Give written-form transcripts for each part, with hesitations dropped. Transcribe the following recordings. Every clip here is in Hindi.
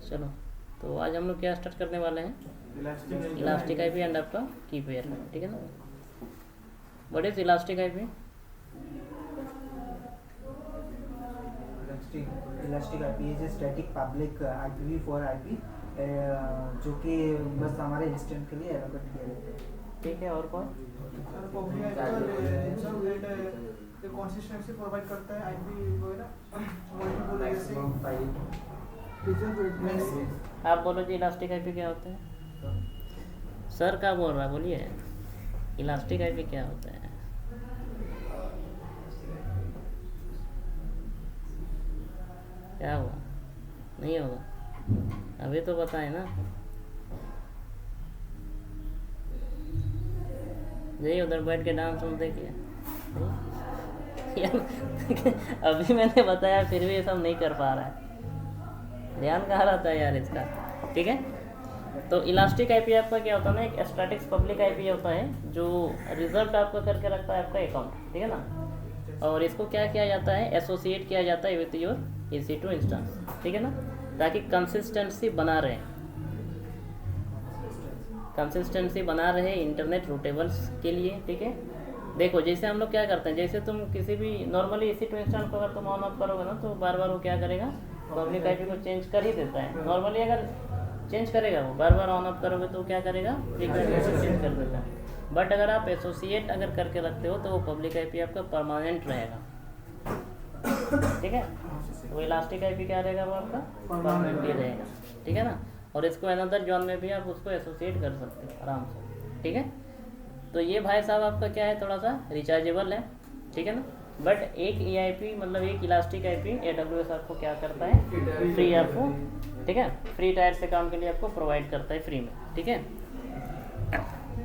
चलो, तो आज हम लोग क्या स्टार्ट करने वाले हैं? इलास्टिक आईपी एंड आपका की पेयर, ठीक है ना। What is elastic IP? Elastic IP is static public IPv4 IP जो कि बस हमारे इंस्टेंट के लिए एलोकेट किया जाता है। ठीक है, और कौन? कंसिस्टेंसी प्रोवाइड करता है आईपी वगैरह मल्टीपल मैक्सिमम 5 आप बोलो जी, इलास्टिक आईपी क्या होता है? सर क्या बोल रहा है, बोलिए। इलास्टिक आईपी क्या होता है? क्या हुआ? नहीं होगा? अभी तो बताए ना। यही उधर बैठ के डांस सुनते क्या? अभी मैंने बताया फिर भी ये सब नहीं कर पा रहा है। ध्यान कहाँ रहता है यार इसका? ठीक है, तो इलास्टिक आईपी आपका क्या होता है ना, एक स्टैटिक पब्लिक आईपी होता है जो रिजर्व आपका करके रखता है आपका अकाउंट, ठीक है ना। और इसको क्या किया जाता है, एसोसिएट किया जाता है विथ योर EC2 इंस्टेंस, ठीक है ना, ताकि कंसिस्टेंसी बना रहे, कंसिस्टेंसी बना रहे इंटरनेट रूटेबल्स के लिए, ठीक है। देखो जैसे हम लोग क्या करते हैं, जैसे तुम किसी भी नॉर्मली EC2 इंस्टेंस को अगर तुम ऑन ऑफ करोगे ना तो बार बार वो क्या करेगा, पब्लिक आईपी को चेंज कर ही देता है। नॉर्मली अगर चेंज करेगा, वो बार बार ऑन ऑफ करोगे तो क्या करेगा, फ्रीक्वेंसी चेंज कर देता है। बट अगर आप एसोसिएट अगर करके रखते हो तो वो पब्लिक आईपी आपका परमानेंट रहेगा, ठीक है। वो इलास्टिक आईपी क्या रहेगा, वो आपका परमानेंट ही रहेगा, ठीक है ना। और इसको अनदर जोन में भी आप उसको एसोसिएट कर सकते हो आराम से, ठीक है। तो ये भाई साहब आपका क्या है, थोड़ा सा रिचार्जेबल है, ठीक है ना। बट एक EIP मतलब एक इलास्टिक आईपी AWS आपको क्या करता है, फ्री आपको, ठीक है, फ्री टायर से काम के लिए आपको प्रोवाइड करता है फ्री में, ठीक है।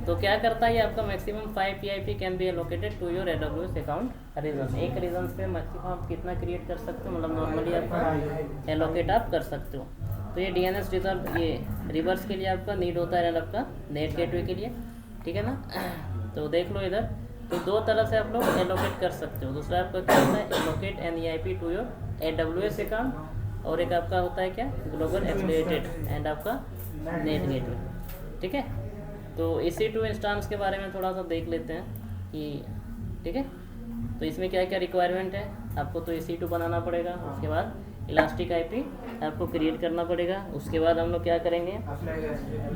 तो क्या करता है ये आपका maximum 5 EIP can be allocated to your AWS account region. एक रीजन पे मैक्सिमम आप कितना क्रिएट कर सकते हो, मतलब नॉर्मली आपका एलोकेट आप कर सकते हो। तो ये DNS रिजर्व, ये रिवर्स के लिए आपका नीड होता है आपका नेट गेटवे के लिए, ठीक है ना। तो देख लो इधर, तो दो तरह से आप लोग एलोकेट कर सकते हो। दूसरा आपका क्या होता है, allocate an EIP to your AWS account, और एक आपका होता है क्या, ग्लोबल एफिलिएटेड एंड आपका नेट गेटवे, ठीक है। तो EC2 इंस्टेंस के बारे में थोड़ा सा देख लेते हैं कि, ठीक है, तो इसमें क्या क्या रिक्वायरमेंट है। आपको तो EC2 बनाना पड़ेगा, उसके बाद इलास्टिक आईपी आपको क्रिएट करना पड़ेगा। उसके बाद हम लोग क्या करेंगे,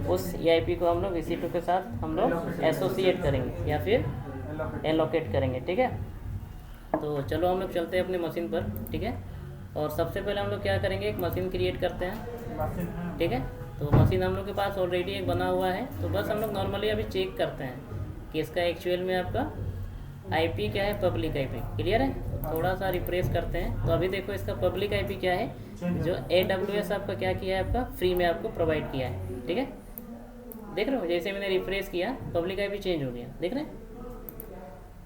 उस EIP को हम लोग EC2 के साथ हम लोग एसोसिएट करेंगे या फिर एलोकेट करेंगे, ठीक है। तो चलो हम लोग चलते हैं अपनी मशीन पर, ठीक है। और सबसे पहले हम लोग क्या करेंगे, एक मशीन क्रिएट करते हैं, ठीक है। तो मशीन हम लोग के पास ऑलरेडी एक बना हुआ है, तो बस हम लोग नॉर्मली अभी चेक करते हैं कि इसका एक्चुअल में आपका आईपी क्या है, पब्लिक आईपी क्लियर है। तो थोड़ा सा रिफ्रेश करते हैं, तो अभी देखो इसका पब्लिक आईपी क्या है, जो AWS आपका क्या किया है, आपका फ्री में आपको प्रोवाइड किया है, ठीक है। देख रहे हो, जैसे मैंने रिफ्रेश किया पब्लिक आईपी चेंज हो गया, देख रहे हैं।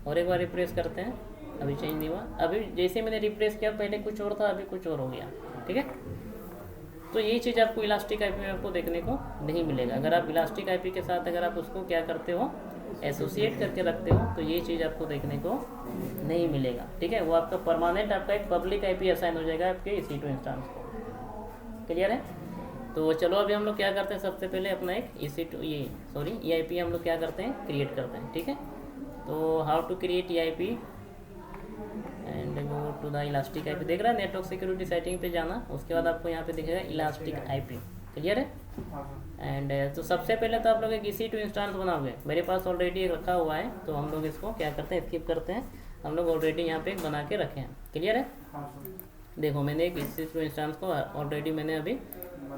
और एक बार रिफ्रेश करते हैं, अभी चेंज नहीं हुआ। अभी जैसे मैंने रिफ्रेश किया पहले कुछ और था, अभी कुछ और हो गया, ठीक है। तो यही चीज़ आपको इलास्टिक आईपी में आपको देखने को नहीं मिलेगा। अगर आप इलास्टिक आईपी के साथ अगर आप उसको क्या करते हो, एसोसिएट करके रखते हो, तो ये चीज़ आपको देखने को नहीं मिलेगा, ठीक है। वो आपका परमानेंट आपका एक पब्लिक आईपी असाइन हो जाएगा आपके EC2 इंस्टेंस को, क्लियर है। तो चलो अभी हम लोग क्या करते हैं, सबसे पहले अपना एक EIP हम लोग क्या करते हैं, क्रिएट करते हैं, ठीक है। तो how to create EIP and go to the elastic IP. देख रहा है, नेटवर्क सिक्योरिटी सेटिंग पे जाना, उसके बाद आपको यहाँ पे दिखेगा इलास्टिक आईपी, क्लियर है। एंड तो सबसे पहले तो आप लोग एक EC2 इंस्टेंस बनाओगे, मेरे पास ऑलरेडी रखा हुआ है, तो हम लोग इसको क्या करते हैं, स्किप करते हैं। हम लोग ऑलरेडी यहाँ पे एक बना के रखे हैं, क्लियर है। देखो मैंने एक EC2 इंस्टेंस को ऑलरेडी मैंने अभी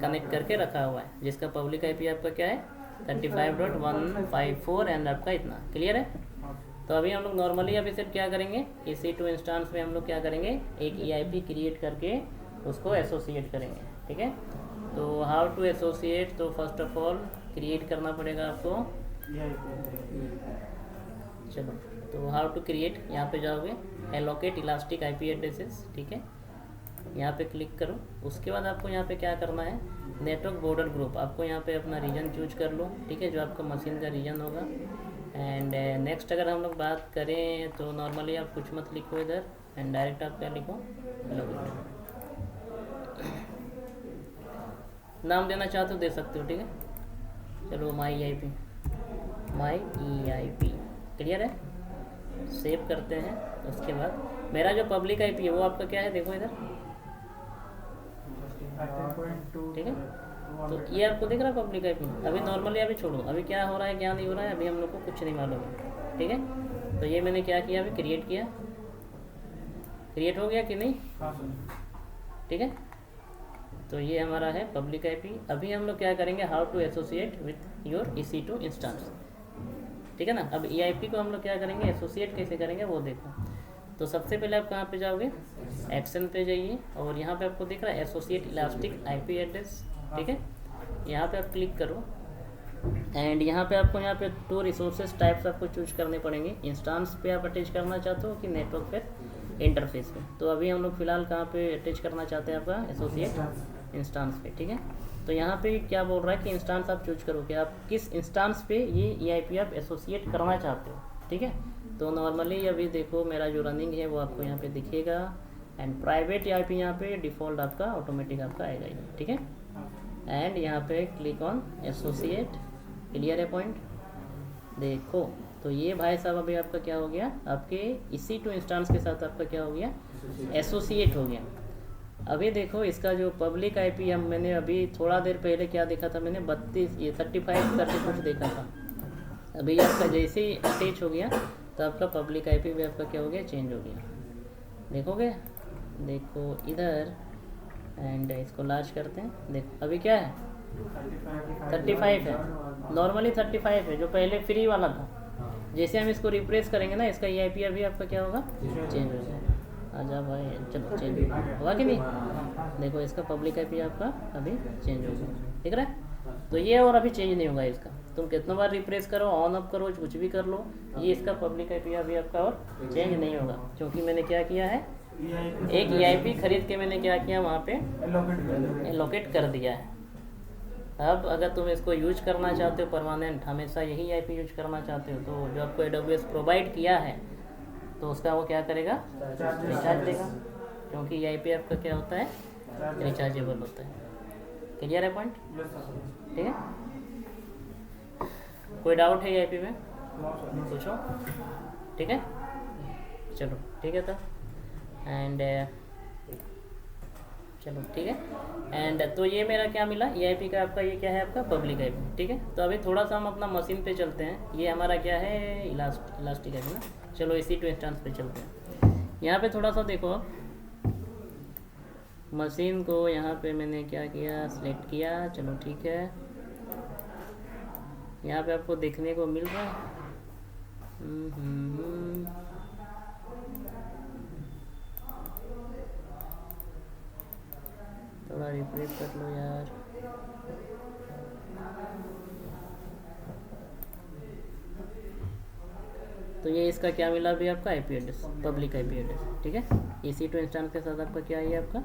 कनेक्ट करके रखा हुआ है, जिसका पब्लिक आईपी आपका क्या है, 35.154 एंड आपका इतना, क्लियर है। तो अभी हम लोग नॉर्मली अभी सिर्फ क्या करेंगे, EC2 इंस्टेंस में हम लोग क्या करेंगे, एक EIP क्रिएट करके उसको एसोसिएट करेंगे, ठीक है। तो हाउ टू एसोसिएट, तो फर्स्ट ऑफ ऑल क्रिएट करना पड़ेगा आपको। चलो, तो हाउ टू क्रिएट, यहाँ पे जाओगे, एलोकेट इलास्टिक आईपी एड्रेसेस, ठीक है, यहाँ पे क्लिक करो। उसके बाद आपको यहाँ पे क्या करना है, नेटवर्क बॉर्डर ग्रुप, आपको यहाँ पे अपना रीजन चूज कर लो, ठीक है, जो आपका मशीन का रीजन होगा। एंड नेक्स्ट अगर हम लोग बात करें तो नॉर्मली आप कुछ मत लिखो इधर, एंड डायरेक्ट आप क्या लिखो, नाम देना चाहते हो दे सकते हो, ठीक है। चलो माई EIP, माई EIP क्लियर है। सेव करते हैं। उसके बाद मेरा जो पब्लिक IP है वो आपका क्या है, देखो इधर, ठीक है। तो ये आपको दिख रहा है पब्लिक IP। अभी नॉर्मली अभी छोड़ो, अभी क्या हो रहा है क्या नहीं हो रहा है अभी हम लोग को कुछ नहीं मालूम है, ठीक है। तो ये मैंने क्या किया, अभी क्रिएट किया, क्रिएट हो गया कि नहीं, ठीक है। तो ये हमारा है पब्लिक IP। अभी हम लोग क्या करेंगे, how to associate with your EC2 instance, ठीक है ना। अब EIP को हम लोग क्या करेंगे, एसोसिएट कैसे करेंगे वो देखो। तो सबसे पहले आप कहाँ पे जाओगे, एक्शन पे जाइए और यहाँ पे आपको दिख रहा है एसोसिएट इलास्टिक IP एड्रेस, ठीक है। यहाँ पे आप क्लिक करो एंड यहाँ पे आपको यहाँ पे 2 रिसोर्सेज टाइप्स आपको चूज करने पड़ेंगे। इंस्टांस पे आप अटैच करना चाहते हो कि नेटवर्क पे इंटरफेस पे। तो अभी हम लोग फिलहाल कहाँ पे अटैच करना चाहते हैं, आपका एसोसिएट इंस्टांस पे, ठीक है। तो यहाँ पे क्या बोल रहा है कि इंस्टांस आप चूज करो कि आप किस इंस्टांस पे ये EIP आप एसोसिएट करना चाहते हो, ठीक है। तो नॉर्मली अभी देखो मेरा जो रनिंग है वो आपको यहाँ पे दिखेगा एंड प्राइवेट EIP यहाँ पे डिफ़ॉल्ट आपका ऑटोमेटिक आपका आएगा ये, ठीक है। एंड यहाँ पे क्लिक ऑन एसोसिएट, क्लियर है पॉइंट, देखो। तो ये भाई साहब अभी आपका क्या हो गया, आपके EC2 इंस्टांस के साथ आपका क्या हो गया, एसोसिएट हो गया। अभी देखो इसका जो पब्लिक IP हम मैंने अभी थोड़ा देर पहले क्या देखा था मैंने, 32 ये 35 कुछ देखा था। अभी आपका जैसे ही अटैच हो गया तो आपका पब्लिक IP भी आपका क्या हो गया, चेंज हो गया। देखोगे, देखो इधर एंड इसको लार्ज करते हैं। देखो अभी क्या है, 35 है, नॉर्मली 35 है जो पहले फ्री वाला था। जैसे हम इसको रिप्लेस करेंगे ना, इसका EIP अभी आपका क्या होगा, चेंज हो जाएगा। आजा भाई, चलो चेंज होगा कि नहीं, देखो इसका पब्लिक IP आपका अभी चेंज हो गया, ठीक है। तो ये और अभी चेंज नहीं होगा इसका, तुम कितना बार रिप्रेस करो, ऑन अप करो, कुछ भी कर लो, ये इसका पब्लिक IP अभी आपका और चेंज नहीं होगा। क्योंकि मैंने क्या किया है, एक EIP खरीद के मैंने क्या किया वहाँ पे एलोकेट कर दिया है। अब अगर तुम इसको यूज करना चाहते हो परमानेंट, हमेशा यही EIP यूज करना चाहते हो, तो जो आपको AWS प्रोवाइड किया है तो उसका वो क्या करेगा, रिचार्ज देगा। क्योंकि EIP आपका क्या होता है, रिचार्जेबल होता है। क्लियर है पॉइंट, ठीक है। कोई डाउट है EIP में, पूछो, ठीक है। चलो ठीक है तब एंड चलो ठीक है। एंड तो ये मेरा क्या मिला, EIP का आपका ये क्या है, आपका पब्लिक IP, ठीक है। तो अभी थोड़ा सा हम अपना मशीन पे चलते हैं। ये हमारा क्या है, इलास्टिक है ना। चलो EC2 इंस्टेंस पे चलते हैं। यहाँ पे थोड़ा सा देखो आप, मशीन को यहाँ पे मैंने क्या किया, सिलेक्ट किया, चलो ठीक है। यहाँ पे आपको देखने को मिल रहा है, थोड़ा रिफ्रेश कर लो यार। तो ये इसका क्या मिला अभी आपका IP address, public IP address, ठीक है। EC2 इंस्टेंस के साथ आपका क्या है आपका,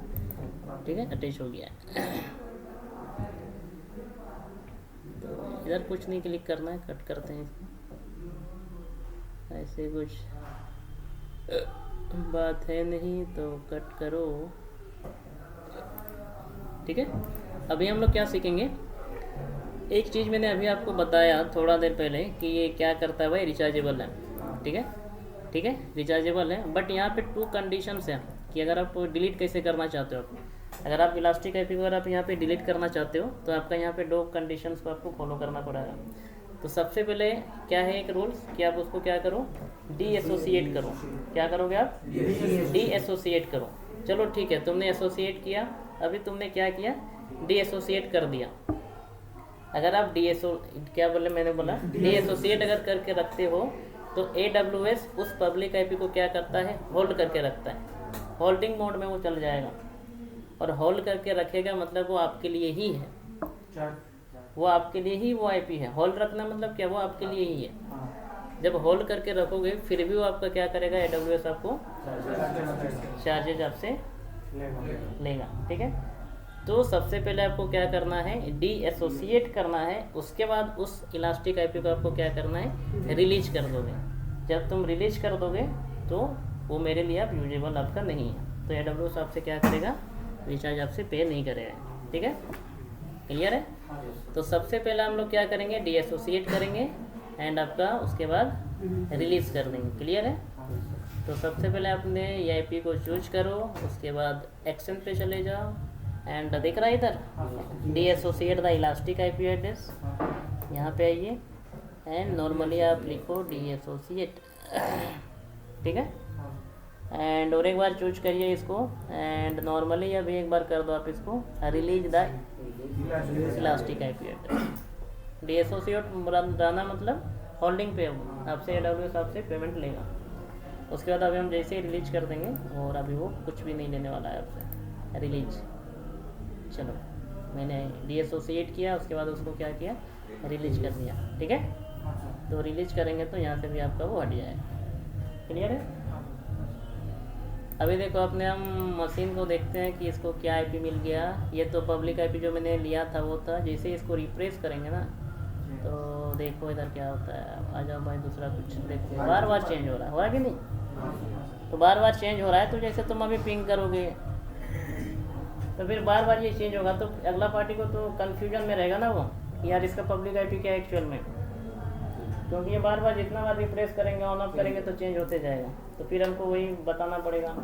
ठीक है, अटैच हो गया है। तो इधर कुछ नहीं क्लिक करना है, कट करते हैं इसको। ऐसे कुछ बात है नहीं तो कट करो, ठीक है। अभी हम लोग क्या सीखेंगे, एक चीज़ मैंने अभी आपको बताया थोड़ा देर पहले कि ये क्या करता है भाई, रिचार्जेबल है, ठीक है, ठीक है, रिचार्जेबल है। बट यहाँ पे 2 कंडीशंस हैं कि अगर आप डिलीट कैसे करना चाहते हो। अगर आप इलास्टिक IP अगर आप यहाँ पे डिलीट करना चाहते हो तो आपका यहाँ पे 2 कंडीशंस को आपको फॉलो करना पड़ेगा। तो सबसे पहले क्या है एक रूल्स कि आप उसको क्या करो, डीएसोसिएट करो। क्या करोगे आप, डीएसोसिएट करो। चलो ठीक है, तुमने एसोसिएट किया, अभी तुमने क्या किया, डीएसोसिएट कर दिया। अगर आप क्या बोले, मैंने बोला डीएसोसिएट अगर करके रखते हो तो AWS उस पब्लिक IP को क्या करता है, होल्ड करके रखता है। होल्डिंग मोड में वो चल जाएगा और होल्ड करके रखेगा मतलब वो आपके लिए ही है, वो आपके लिए ही वो IP है। होल्ड रखना मतलब क्या, वो आपके लिए ही है। जब होल्ड करके रखोगे फिर भी वो आपका क्या करेगा, AWS आपको चार्जेज आपसे लेगा, ठीक है। तो सबसे पहले आपको क्या करना है, डीएसोसिएट करना है। उसके बाद उस इलास्टिक IP को आपको क्या करना है, रिलीज कर दोगे। जब तुम रिलीज कर दोगे तो वो मेरे लिए आप यूजेबल आपका नहीं है, तो AWS आपसे क्या करेगा, रिचार्ज आपसे पे नहीं करेगा, ठीक है। क्लियर है? हाँ जी। तो सबसे पहले हम लोग क्या करेंगे, डीएसोसिएट करेंगे एंड आपका उसके बाद रिलीज़ कर देंगे। क्लियर है? तो सबसे पहले आपने EIP को चूज करो, उसके बाद एक्शन पे चले जाओ एंड दिख रहा है इधर डीएसोसिएट द इलास्टिक IP एड्रेस, यहाँ पे आइए एंड नॉर्मली आप लिखो डीएसोसिएट, ठीक है? एंड और एक बार चूज करिए इसको एंड नॉर्मली अभी एक बार कर दो आप इसको release the elastic IP address. Disassociate रहना मतलब होल्डिंग पे आपसे AWS आपसे पेमेंट लेगा। उसके बाद अभी हम जैसे ही रिलीज कर देंगे और अभी वो कुछ भी नहीं लेने वाला है आपसे। रिलीज, चलो मैंने डीएसोसिएट किया, उसके बाद उसको क्या किया, रिलीज कर दिया, ठीक है? तो रिलीज करेंगे तो यहाँ से भी आपका वो हट जाएगा। क्लियर है? अभी देखो अपने हम मशीन को देखते हैं कि इसको क्या IP मिल गया। ये तो पब्लिक IP जो मैंने लिया था वो था। जैसे ही इसको रिफ्रेश करेंगे ना तो देखो इधर क्या होता है। आ जाओ भाई, दूसरा कुछ देखो, बार बार चेंज हो रहा है, हो रहा है कि नहीं? तो बार बार चेंज हो रहा है, तो जैसे तुम अभी पिंग करोगे तो फिर बार बार ये चेंज होगा, तो अगला पार्टी को तो कन्फ्यूजन में रहेगा ना वो, यार इसका पब्लिक IP क्या है एक्चुअल में, क्योंकि ये बार बार जितना बार रिफ्रेश करेंगे ऑन ऑफ करेंगे तो चेंज होते जाएगा। तो फिर हमको वही बताना पड़ेगा,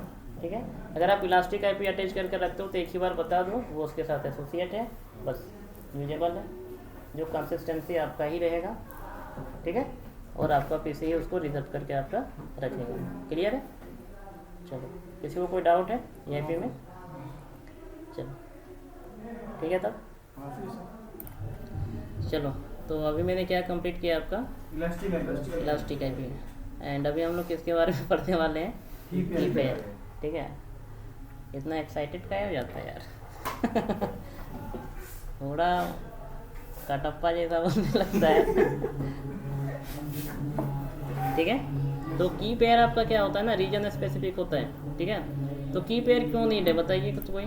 ठीक है? अगर आप इलास्टिक IP अटैच करके रखते हो तो एक ही बार बता दो, वो उसके साथ एसोसिएट है, बस यूजेबल है, जो कंसिस्टेंसी आपका ही रहेगा, ठीक है? और आपका PC ही उसको रिजर्व करके आपका रखेगा। क्लियर है? चलो, किसी को कोई डाउट है EIP में? चलो ठीक है तब, चलो। तो अभी मैंने क्या कंप्लीट किया आपका इलास्टिक IP, एंड अभी हम लोग किसके बारे में पढ़ने वाले हैं, की पेयर, ठीक है? इतना एक्साइटेड क्या हो जाता है यार थोड़ा कटप्पा जैसा बोलने लगता है ठीक है? तो की पेयर आपका क्या होता है ना, रीजन स्पेसिफिक होता है, ठीक है? तो की पेयर क्यों नहीं है बताइए कुछ कोई।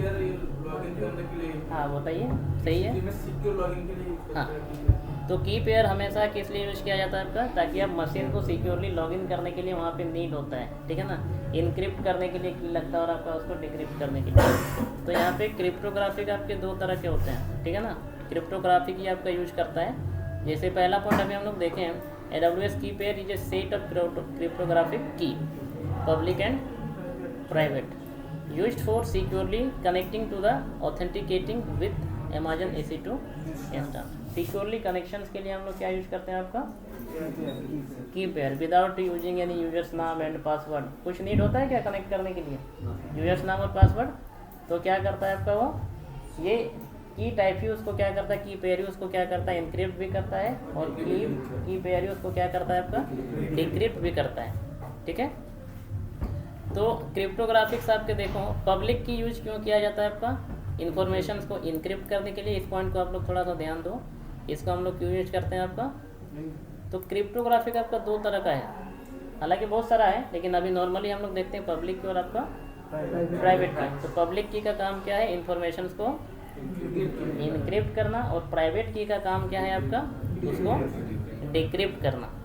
लॉगिन करने के लिए, हाँ बताइए, सही है। सिक्योर लॉगिन के लिए यूज हाँ, करते हैं। तो की पेयर हमेशा किस लिए यूज किया जाता है आपका, ताकि आप मशीन को सिक्योरली लॉगिन करने के लिए वहाँ पे नीड होता है, ठीक है ना? इनक्रिप्ट करने के लिए लगता है और आपका उसको डिक्रिप्ट करने के लिए। तो यहाँ पे क्रिप्टोग्राफिक आपके दो तरह के होते हैं, ठीक है ना? क्रिप्टोग्राफिक ही आपका यूज करता है। जैसे पहला पॉइंट अभी हम लोग देखें, AWS key pair is a set of cryptographic key, public and private, used for securely connecting to the authenticating with Amazon EC2 instance। Securely connections के लिए हम लोग क्या यूज करते हैं आपका की pair, without using any users नाम एंड पासवर्ड। कुछ नीड होता है क्या कनेक्ट करने के लिए, यूजर्स नाम और पासवर्ड? तो क्या करता है आपका वो, ये की टाइप ही उसको क्या करता है, की पेयर ही उसको क्या करता है, इनक्रिप्ट भी करता है, और की पेयर ही उसको क्या करता है आपका, डिक्रिप्ट भी करता है, ठीक है? तो क्रिप्टोग्राफिक्स आपके देखो पब्लिक की यूज क्यों किया जाता है आपका, इन्फॉर्मेशन को इनक्रिप्ट करने के लिए। इस पॉइंट को आप लोग थोड़ा सा ध्यान दो, इसको हम लोग क्यों यूज करते हैं आपका। तो क्रिप्टोग्राफिक आपका दो तरह का है, हालांकि बहुत सारा है, लेकिन अभी नॉर्मली हम लोग देखते हैं पब्लिक की और आपका प्राइवेट की। तो पब्लिक की का काम क्या है, इन्फॉर्मेशन को इनक्रिप्ट करना, और प्राइवेट की का काम क्या है आपका, उसको डिक्रिप्ट करना।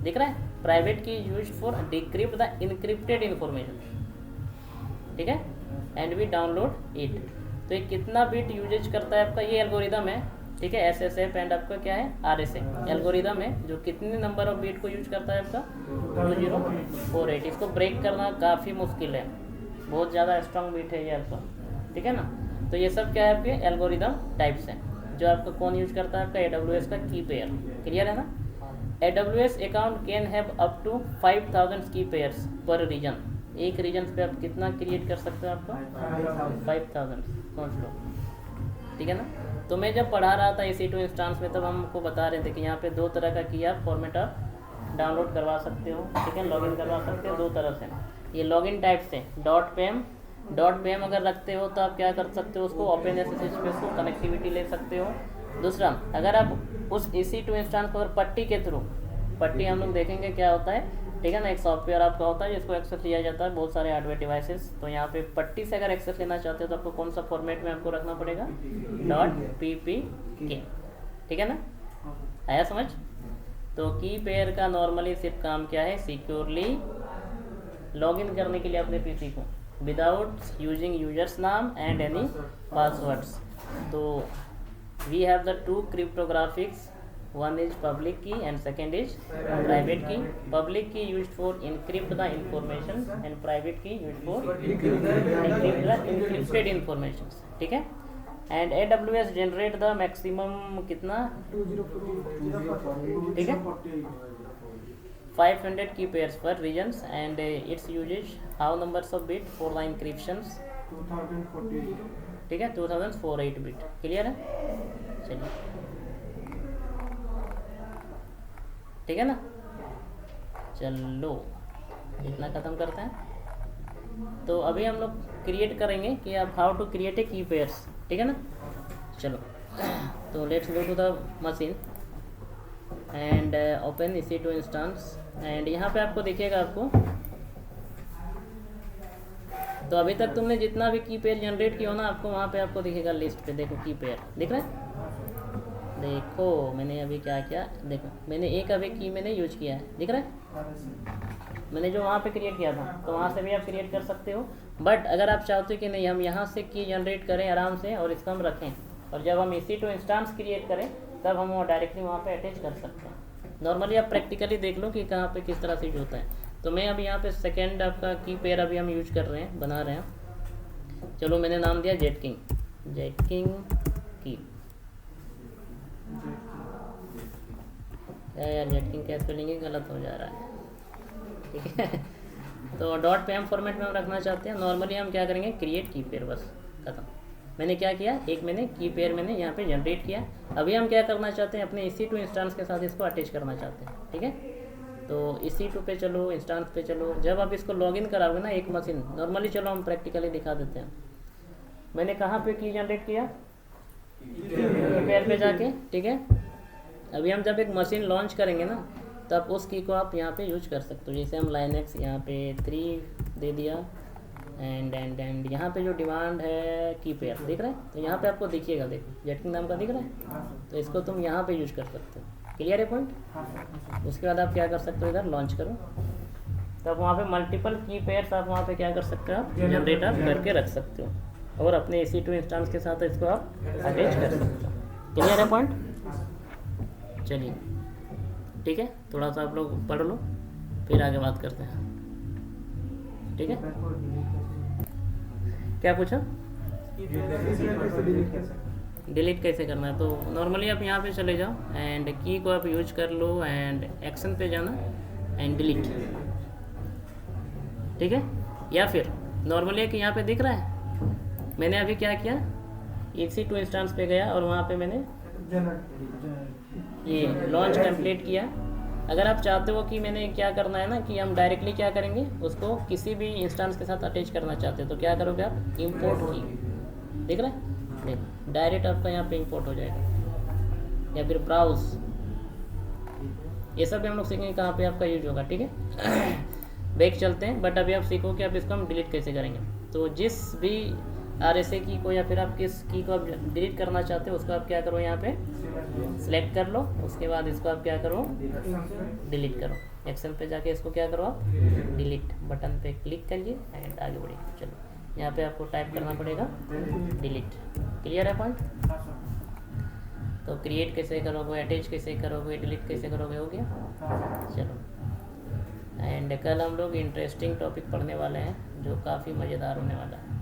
दिख रहा है, प्राइवेट की use for decrypt the encrypted information, ठीक है, एंड वी डाउनलोड इट। तो ये कितना बिट यूजेज करता है आपका, ये एल्गोरिदम है, ठीक है, SSF एंड आपका क्या है RSA एल्गोरिदम है, जो कितने नंबर ऑफ बिट को यूज करता है आपका 2048। इसको ब्रेक करना काफ़ी मुश्किल है, बहुत ज़्यादा स्ट्रॉन्ग बिट है ये आपका, ठीक है ना? तो ये सब क्या है आपके एल्गोरिदम टाइप्स हैं, जो आपका कौन यूज करता है आपका AWS का की पेयर। क्लियर है ना? AWS account can have up to 5000 key pairs पर रीजन। एक रीजन पे आप कितना क्रिएट कर सकते हो आपका 5000, सोच लो, ठीक है ना? तो मैं जब पढ़ा रहा था EC2 इंस्टांस में, तब हमको बता रहे थे कि यहाँ पे दो तरह का की आप फॉर्मेट आप डाउनलोड करवा सकते हो, ठीक है, लॉगिन करवा सकते हो दो तरह से। ये लॉगिन टाइप से .pem अगर रखते हो तो आप क्या कर सकते हो, उसको ओपन SSH पे उसको कनेक्टिविटी ले सकते हो। दूसरा, अगर आप उस EC2 इंस्टांस को अगर पट्टी के थ्रू, पट्टी हम लोग देखेंगे क्या होता है, ठीक है ना, एक सॉफ्टवेयर आपका होता है जिसको एक्सेस लिया जाता है बहुत सारे हार्डवेयर डिवाइसेस। तो यहाँ पे पट्टी से अगर एक्सेस लेना चाहते हो तो आपको कौन सा फॉर्मेट में आपको रखना पड़ेगा, .ppk, ठीक है ना? आया समझ? तो की पेयर का नॉर्मली सिर्फ काम क्या है, सिक्योरली लॉगिन करने के लिए अपने PC को, विदाउट यूजिंग यूजर्स नाम एंड एनी पासवर्ड्स। तो we have the two cryptographics, one is public key and second is private key. Public key used for encrypt the information and private key used for decrypt the encrypted information, ठीक है। and AWS generate the maximum कितना, 2048 ठीक है, 500 key pairs per regions and its uses how numbers of bit for the encryptions, 2048 ठीक है, 2048 बिट। क्लियर है, चलिए ठीक है ना। चलो इतना ख़त्म करते हैं। तो अभी हम लोग क्रिएट करेंगे कि आप हाउ टू क्रिएट ए की पेयर्स, ठीक है ना। चलो तो let's go to the machine and open EC2 instance and यहाँ पे आपको दिखेगा आपको। तो अभी तक तुमने जितना भी की पेयर जनरेट किया हो ना, आपको वहाँ पे आपको दिखेगा लिस्ट पे, देखो की पेयर दिख रहा है। देखो मैंने अभी क्या किया, देखो मैंने एक अभी की मैंने यूज किया है, दिख रहा है। मैंने जो वहाँ पे क्रिएट किया था, तो वहाँ से भी आप क्रिएट कर सकते हो। बट अगर आप चाहते हो कि नहीं हम यहाँ से की जनरेट करें आराम से और इसको हम रखें, और जब हम EC2 इंस्टेंस क्रिएट करें तब हम वो डायरेक्टली वहाँ पे अटैच कर सकते हैं। नॉर्मली आप प्रैक्टिकली देख लो कि कहाँ पे किस तरह से यूज होता है। तो मैं अभी यहाँ पे सेकेंड आपका की पेयर अभी हम यूज कर रहे हैं, बना रहे हैं। चलो मैंने नाम दिया जेट किंग की। यार जेट किंग का स्पेलिंग ही गलत हो जा रहा है, ठीक है। तो डॉट PM फॉर्मेट में हम रखना चाहते हैं। नॉर्मली हम क्या करेंगे, क्रिएट की पेयर, बस खत्म। मैंने क्या किया, एक मैंने की पेयर मैंने यहाँ पे जनरेट किया। अभी हम क्या करना चाहते हैं, अपने EC2 इंस्टेंस के साथ इसको अटैच करना चाहते हैं, ठीक है। तो EC2 पे चलो, इंस्टेंस पे चलो। जब आप इसको लॉगिन कराओगे ना एक मशीन, नॉर्मली चलो हम प्रैक्टिकली दिखा देते हैं। मैंने कहाँ पे की जनरेट किया, की पेयर पे जाके, ठीक है। अभी हम जब एक मशीन लॉन्च करेंगे ना, तब उस की को आप यहाँ पे यूज कर सकते हो। जैसे हम लाइनक्स यहाँ पे 3 दे दिया एंड यहाँ पे जो डिमांड है की पेयर दिख रहा है, तो यहाँ पे आपको दिखिएगा, देखो जेट किंग नाम का दिख रहा है, तो इसको तुम यहाँ पे यूज कर सकते हो। क्लियर है पॉइंट। उसके बाद आप क्या कर सकते हो, इधर लॉन्च करो, तब वहाँ पे मल्टीपल की पेयर्स आप वहाँ पे क्या कर सकते हो, आप जनरेट आप करके रख सकते हो और अपने EC2 इंस्टेंस के साथ इसको आप अटैच कर सकते हो। क्लियर है पॉइंट। चलिए ठीक है, थोड़ा सा आप लोग पढ़ लो, फिर आगे बात करते हैं, ठीक है। क्या पूछा, डिलीट कैसे करना है। तो नॉर्मली आप यहाँ पे चले जाओ एंड की को आप यूज कर लो एंड एक्शन पे जाना एंड डिलीट, ठीक है। या फिर नॉर्मली एक यहाँ पे दिख रहा है, मैंने अभी क्या किया, EC2 इंस्टेंस पे गया और वहाँ पे मैंने ये लॉन्च कंप्लीट किया। अगर आप चाहते हो कि मैंने क्या करना है ना, कि हम डायरेक्टली क्या करेंगे, उसको किसी भी इंस्टेंस के साथ अटैच करना चाहते हो, तो क्या करोगे आप, इंपोर्ट की, दिख रहा है, देखो डायरेक्ट आपका यहाँ पे इंपोर्ट हो जाएगा। या फिर ब्राउज, ये सब भी हम लोग सीखेंगे कहाँ पे आपका यूज होगा, ठीक है। बैक चलते हैं, बट अभी आप सीखो कि आप इसको हम डिलीट कैसे करेंगे। तो जिस भी RSA की को या फिर आप किस की को आप डिलीट करना चाहते हो, उसको आप क्या करो, यहाँ पे सिलेक्ट कर लो। उसके बाद इसको आप क्या करो, डिलीट करो। एक्सेल पे जाके इसको क्या करो आप, डिलीट बटन पे क्लिक करिए एंड आगे बढ़िए। चलो यहाँ पे आपको टाइप करना पड़ेगा डिलीट। क्लियर है पॉइंट। तो क्रिएट कैसे करोगे, अटैच कैसे करोगे, डिलीट कैसे करोगे, हो गया। चलो एंड कल हम लोग इंटरेस्टिंग टॉपिक पढ़ने वाले हैं जो काफ़ी मज़ेदार होने वाला है।